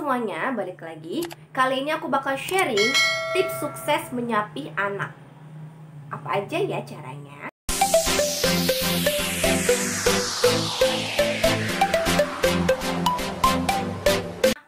semuanya, balik lagi. Kali ini aku bakal sharing tips sukses menyapih anak. Apa aja ya caranya?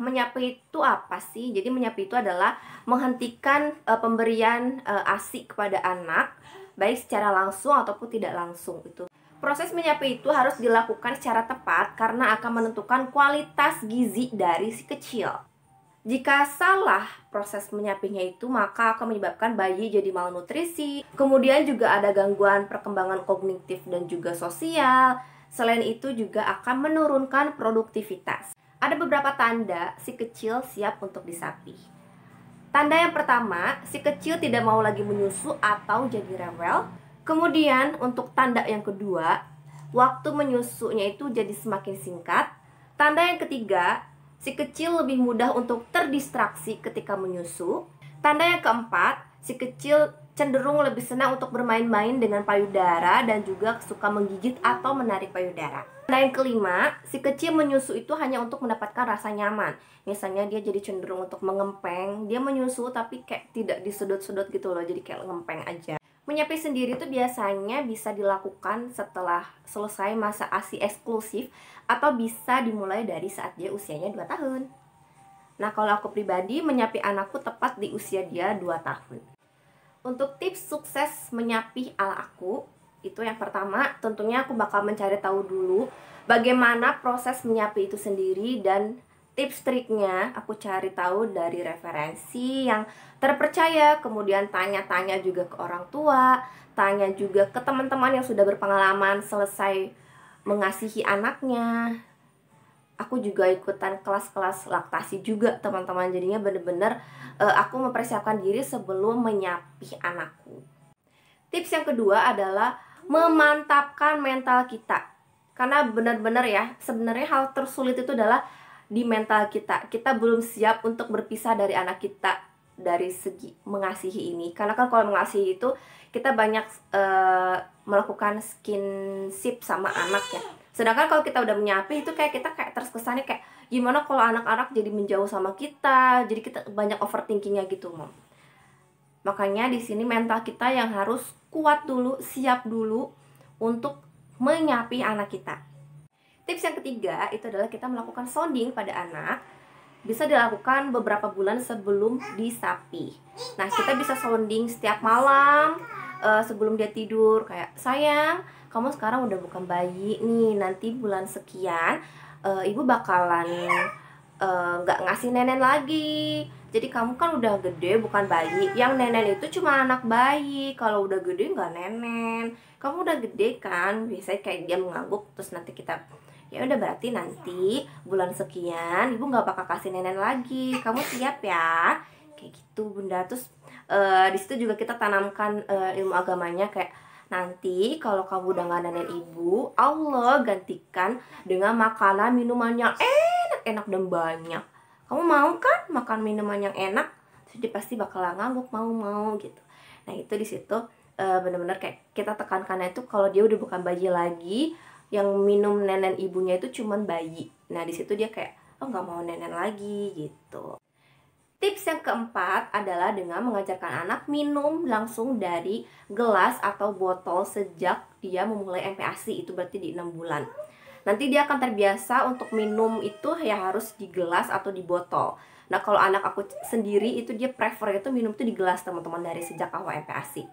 Menyapih itu apa sih? Jadi menyapih itu adalah menghentikan pemberian ASI kepada anak, baik secara langsung ataupun tidak langsung itu. Proses menyapih itu harus dilakukan secara tepat karena akan menentukan kualitas gizi dari si kecil. Jika salah proses menyapihnya itu, maka akan menyebabkan bayi jadi malnutrisi. Kemudian juga ada gangguan perkembangan kognitif dan juga sosial. Selain itu juga akan menurunkan produktivitas. Ada beberapa tanda si kecil siap untuk disapih. Tanda yang pertama, si kecil tidak mau lagi menyusu atau jadi rewel. Kemudian untuk tanda yang kedua, waktu menyusunya itu jadi semakin singkat. Tanda yang ketiga, si kecil lebih mudah untuk terdistraksi ketika menyusu. Tanda yang keempat, si kecil cenderung lebih senang untuk bermain-main dengan payudara dan juga suka menggigit atau menarik payudara. Tanda yang kelima, si kecil menyusu itu hanya untuk mendapatkan rasa nyaman. Misalnya dia jadi cenderung untuk mengempeng, dia menyusu tapi kayak tidak disudut-sudut gitu loh, jadi kayak ngempeng aja. Menyapih sendiri itu biasanya bisa dilakukan setelah selesai masa ASI eksklusif atau bisa dimulai dari saat dia usianya 2 tahun. Nah, kalau aku pribadi menyapih anakku tepat di usia dia 2 tahun. Untuk tips sukses menyapih ala aku, itu yang pertama tentunya aku bakal mencari tahu dulu bagaimana proses menyapih itu sendiri, dan tips triknya aku cari tahu dari referensi yang terpercaya. Kemudian tanya-tanya juga ke orang tua, tanya juga ke teman-teman yang sudah berpengalaman selesai mengasihi anaknya. Aku juga ikutan kelas-kelas laktasi juga teman-teman. Jadinya bener-bener aku mempersiapkan diri sebelum menyapih anakku. Tips yang kedua adalah memantapkan mental kita. Karena benar-benar ya, sebenarnya hal tersulit itu adalah di mental kita. Kita belum siap untuk berpisah dari anak kita dari segi mengasihi ini. Karena kan kalau mengasihi itu kita banyak melakukan skinship sama anak ya. Sedangkan kalau kita udah menyapih itu kayak kita kayak terkesannya kayak gimana kalau anak-anak jadi menjauh sama kita. Jadi kita banyak overthinkingnya gitu, Mom. Makanya di sini mental kita yang harus kuat dulu, siap dulu untuk menyapih anak kita. Tips yang ketiga itu adalah kita melakukan sounding pada anak. Bisa dilakukan beberapa bulan sebelum disapih. Nah, kita bisa sounding setiap malam sebelum dia tidur, kayak sayang, kamu sekarang udah bukan bayi nih, nanti bulan sekian ibu bakalan nggak ngasih nenen lagi. Jadi kamu kan udah gede bukan bayi. Yang nenen itu cuma anak bayi. Kalau udah gede nggak nenen. Kamu udah gede kan. Biasanya kayak dia mengangguk. Terus nanti kita, ya udah berarti nanti bulan sekian ibu nggak bakal kasih nenen lagi. Kamu siap ya? Kayak gitu bunda. Terus di situ juga kita tanamkan ilmu agamanya, kayak nanti kalau kamu udah nggak nenen ibu, Allah gantikan dengan makanan minuman yang enak dan banyak. Kamu mau kan makan minuman yang enak? Terus dia pasti bakal ngangguk mau gitu. Nah, itu di situ benar-benar kayak kita tekankannya itu kalau dia udah bukan bayi lagi, yang minum nenen ibunya itu cuman bayi. Nah, di situ dia kayak oh nggak mau nenen lagi gitu. Tips yang keempat adalah dengan mengajarkan anak minum langsung dari gelas atau botol sejak dia memulai MPASI, itu berarti di 6 bulan. Nanti dia akan terbiasa untuk minum itu ya harus di gelas atau di botol. Nah, kalau anak aku sendiri itu dia prefer itu minum itu di gelas teman-teman dari sejak awal MPASI.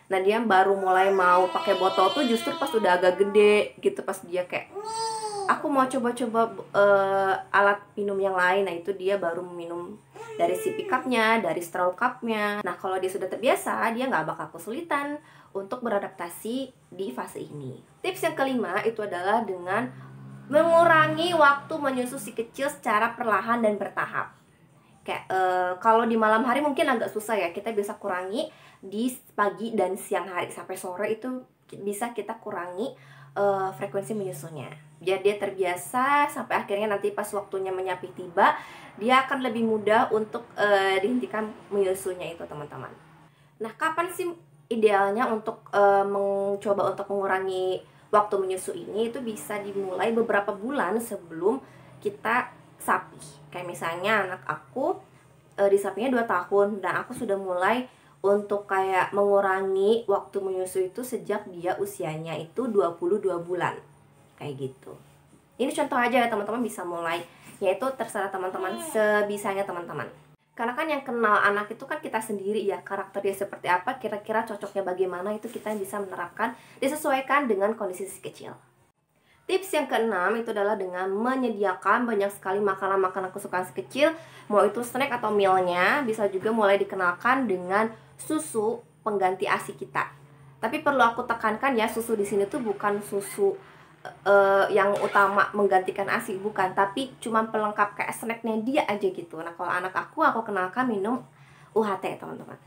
Nah, dia baru mulai mau pakai botol tuh justru pas udah agak gede gitu, pas dia kayak aku mau coba-coba alat minum yang lain. Nah, itu dia baru minum dari sippy cupnya, dari straw cupnya. Nah, kalau dia sudah terbiasa, dia nggak bakal kesulitan untuk beradaptasi di fase ini. Tips yang kelima itu adalah dengan mengurangi waktu menyusu si kecil secara perlahan dan bertahap. Kayak kalau di malam hari mungkin agak susah ya, kita bisa kurangi di pagi dan siang hari sampai sore itu bisa kita kurangi frekuensi menyusunya. Biar dia terbiasa sampai akhirnya nanti pas waktunya menyapih tiba, dia akan lebih mudah untuk dihentikan menyusunya itu, teman-teman. Nah, kapan sih idealnya untuk mencoba untuk mengurangi waktu menyusu ini? Itu bisa dimulai beberapa bulan sebelum kita sapih. Kayak misalnya anak aku disapinya 2 tahun dan aku sudah mulai untuk kayak mengurangi waktu menyusui itu sejak dia usianya itu 22 bulan. Kayak gitu. Ini contoh aja ya teman-teman, bisa mulai. Yaitu terserah teman-teman, sebisanya teman-teman. Karena kan yang kenal anak itu kan kita sendiri ya, karakter dia seperti apa, kira-kira cocoknya bagaimana, itu kita bisa menerapkan, disesuaikan dengan kondisi si kecil. Tips yang keenam itu adalah dengan menyediakan banyak sekali makanan-makanan kesukaan si kecil. Mau itu snack atau mealnya, bisa juga mulai dikenalkan dengan susu pengganti ASI kita. Tapi perlu aku tekankan ya, susu di sini tuh bukan susu yang utama menggantikan ASI, bukan, tapi cuma pelengkap kayak snacknya dia aja gitu. Nah kalau anak aku kenalkan minum UHT teman-teman.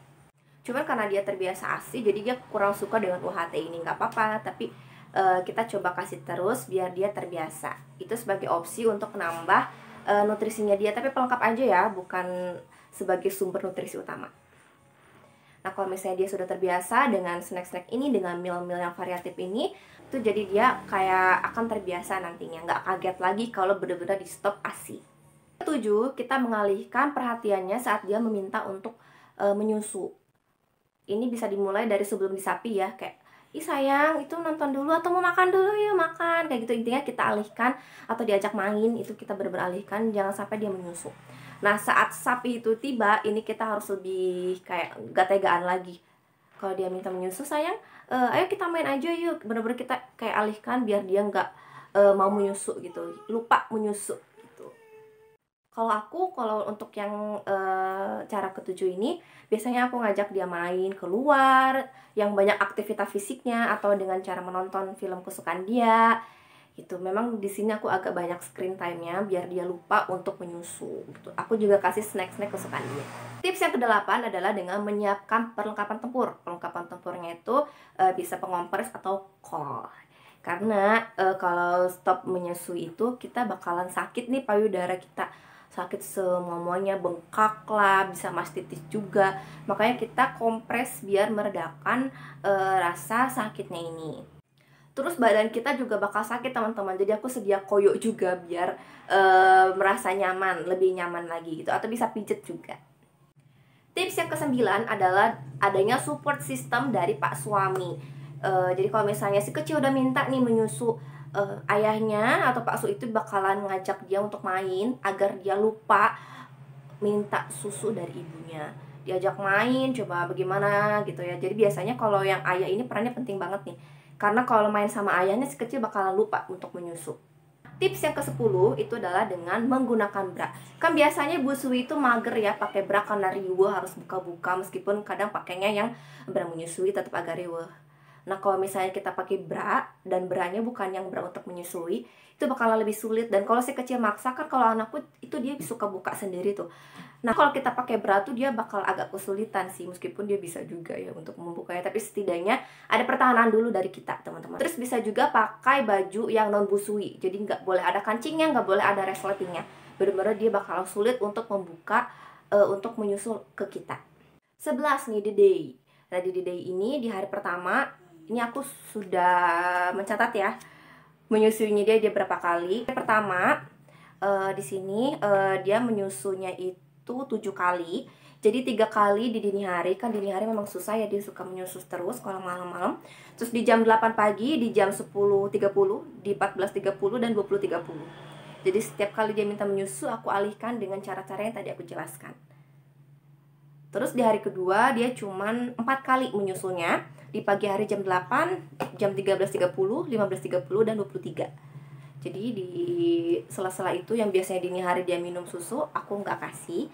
Cuman karena dia terbiasa ASI, jadi dia kurang suka dengan UHT ini. Nggak apa-apa, tapi kita coba kasih terus biar dia terbiasa. Itu sebagai opsi untuk nambah nutrisinya dia, tapi pelengkap aja ya, bukan sebagai sumber nutrisi utama. Nah kalau misalnya dia sudah terbiasa dengan snack-snack ini, dengan meal-meal yang variatif ini, itu jadi dia kayak akan terbiasa nantinya, nggak kaget lagi kalau benar-benar di stop ASI. 7, kita mengalihkan perhatiannya saat dia meminta untuk menyusu. Ini bisa dimulai dari sebelum disapi ya, kayak ih sayang, itu nonton dulu atau mau makan dulu, yuk makan, kayak gitu. Intinya kita alihkan, atau diajak main, itu kita benar-benar alihkan, jangan sampai dia menyusu. Nah saat sapi itu tiba, ini kita harus lebih kayak gak tegaan lagi. Kalau dia minta menyusu, sayang, ayo kita main aja yuk, benar-benar kita kayak alihkan biar dia nggak mau menyusu gitu, lupa menyusu gitu. Kalau untuk yang cara ketujuh ini, biasanya aku ngajak dia main keluar, yang banyak aktivitas fisiknya, atau dengan cara menonton film kesukaan dia. Itu memang di sini aku agak banyak screen time-nya biar dia lupa untuk menyusu gitu. Aku juga kasih snack-snack kesukaan dia. Tips yang ke-8 adalah dengan menyiapkan perlengkapan tempur. Perlengkapan tempurnya itu bisa pengompres atau kol. Karena kalau stop menyusui itu kita bakalan sakit nih payudara kita. Sakit semuanya, bengkak lah, bisa mastitis juga. Makanya kita kompres biar meredakan rasa sakitnya ini. Terus badan kita juga bakal sakit teman-teman. Jadi aku sedia koyo juga biar merasa nyaman, lebih nyaman lagi gitu. Atau bisa pijet juga. Tips yang ke-9 adalah adanya support system dari Pak suami. Jadi kalau misalnya si kecil udah minta nih menyusu, ayahnya atau Pak Su itu bakalan ngajak dia untuk main agar dia lupa minta susu dari ibunya. Diajak main, coba bagaimana gitu ya. Jadi biasanya kalau yang ayah ini perannya penting banget nih. Karena kalau main sama ayahnya si kecil bakalan lupa untuk menyusu. Tips yang ke-10 itu adalah dengan menggunakan bra. Kan biasanya Bu Sui itu mager ya pakai bra karena riweuh, harus buka-buka, meskipun kadang pakainya yang bra menyusui tetap agak riweuh. Nah kalau misalnya kita pakai bra dan branya bukan yang bra untuk menyusui, itu bakalan lebih sulit. Dan kalau si kecil maksa, kan kalau anakku itu dia suka buka sendiri tuh. Nah kalau kita pakai bra tuh dia bakal agak kesulitan sih, meskipun dia bisa juga ya untuk membukanya, tapi setidaknya ada pertahanan dulu dari kita teman-teman. Terus bisa juga pakai baju yang non busui, jadi nggak boleh ada kancingnya, nggak boleh ada resletingnya. Bener-bener dia bakal sulit untuk membuka, untuk menyusul ke kita. 11 nih, D-Day. Nah di D-Day ini, di hari pertama ini aku sudah mencatat ya menyusuinya dia berapa kali. Pertama di sini dia menyusunya itu 7 kali. Jadi 3 kali di dini hari, kan dini hari memang susah ya, dia suka menyusu terus kalau malam-malam. Terus di jam 8 pagi, di jam 10.30, di 14.30 dan 20.30. Jadi setiap kali dia minta menyusu, aku alihkan dengan cara-cara yang tadi aku jelaskan. Terus di hari kedua dia cuman 4 kali menyusunya, di pagi hari jam 8, jam 13.30, 15.30 dan 23. Jadi di sela-sela itu yang biasanya dini hari dia minum susu, aku nggak kasih.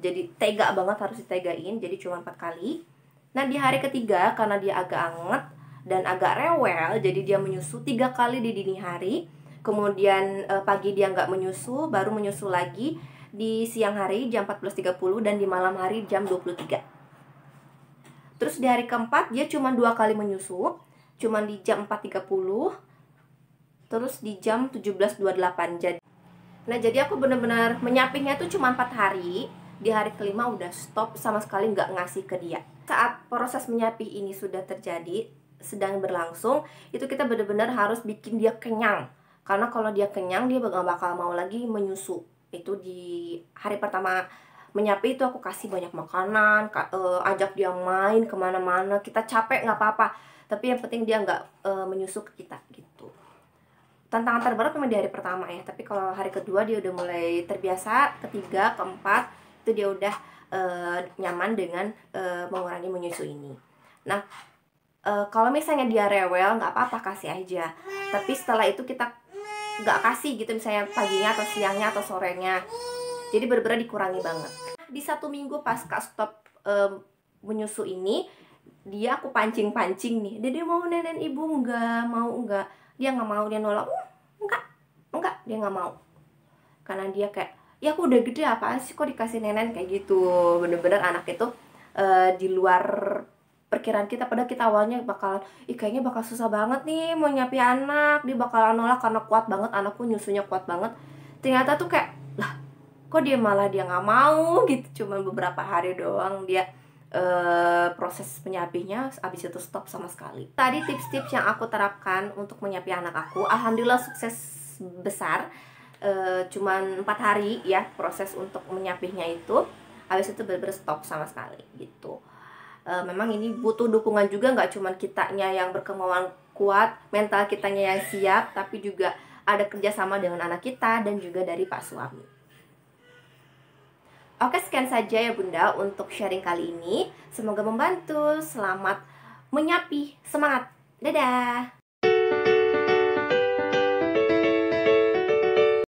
Jadi tega banget, harus ditegain, jadi cuma 4 kali. Nah di hari ketiga karena dia agak anget dan agak rewel, jadi dia menyusu 3 kali di dini hari. Kemudian pagi dia nggak menyusu, baru menyusu lagi di siang hari jam 14.30 dan di malam hari jam 23. Terus di hari keempat dia cuma 2 kali menyusu, cuma di jam 4.30, terus di jam 17.28. Jadi aku benar-benar menyapinya itu cuma 4 hari. Di hari kelima udah stop, sama sekali nggak ngasih ke dia. Saat proses menyapi ini sudah terjadi, sedang berlangsung, itu kita benar-benar harus bikin dia kenyang. Karena kalau dia kenyang, dia nggak bakal mau lagi menyusu. Itu di hari pertama menyapi itu aku kasih banyak makanan, ajak dia main kemana-mana, kita capek nggak apa-apa, tapi yang penting dia nggak menyusu ke kita gitu. Tantangan terberat memang di hari pertama ya, tapi kalau hari kedua dia udah mulai terbiasa, ketiga, keempat itu dia udah nyaman dengan mengurangi menyusu ini. Nah, kalau misalnya dia rewel nggak apa-apa, kasih aja. Tapi setelah itu kita nggak kasih gitu, misalnya paginya atau siangnya atau sorenya. Jadi bener-bener dikurangi banget. Di 1 minggu pasca stop menyusu ini, dia aku pancing-pancing nih. Dia mau nenen ibu nggak? Mau nggak? Dia nggak mau, dia nolak. Enggak, dia nggak mau. Karena dia kayak, ya aku udah gede, apaan sih kok dikasih nenen kayak gitu. Bener-bener anak itu di luar perkiraan kita. Padahal kita awalnya bakalan, kayaknya bakal susah banget nih mau nyapi anak, dia bakalan nolak karena kuat banget, anakku nyusunya kuat banget. Ternyata tuh kayak, lah kok dia malah dia nggak mau gitu. Cuman beberapa hari doang dia proses menyapinya, abis itu stop sama sekali. Tadi tips-tips yang aku terapkan untuk menyapi anak aku, alhamdulillah sukses besar. Cuman 4 hari ya proses untuk menyapinya itu, habis itu bener-bener stop sama sekali gitu. Memang ini butuh dukungan juga, nggak cuman kitanya yang berkemauan kuat, mental kitanya yang siap, tapi juga ada kerjasama dengan anak kita dan juga dari pak suami. Oke, sekian saja ya Bunda untuk sharing kali ini. Semoga membantu. Selamat menyapi. Semangat. Dadah.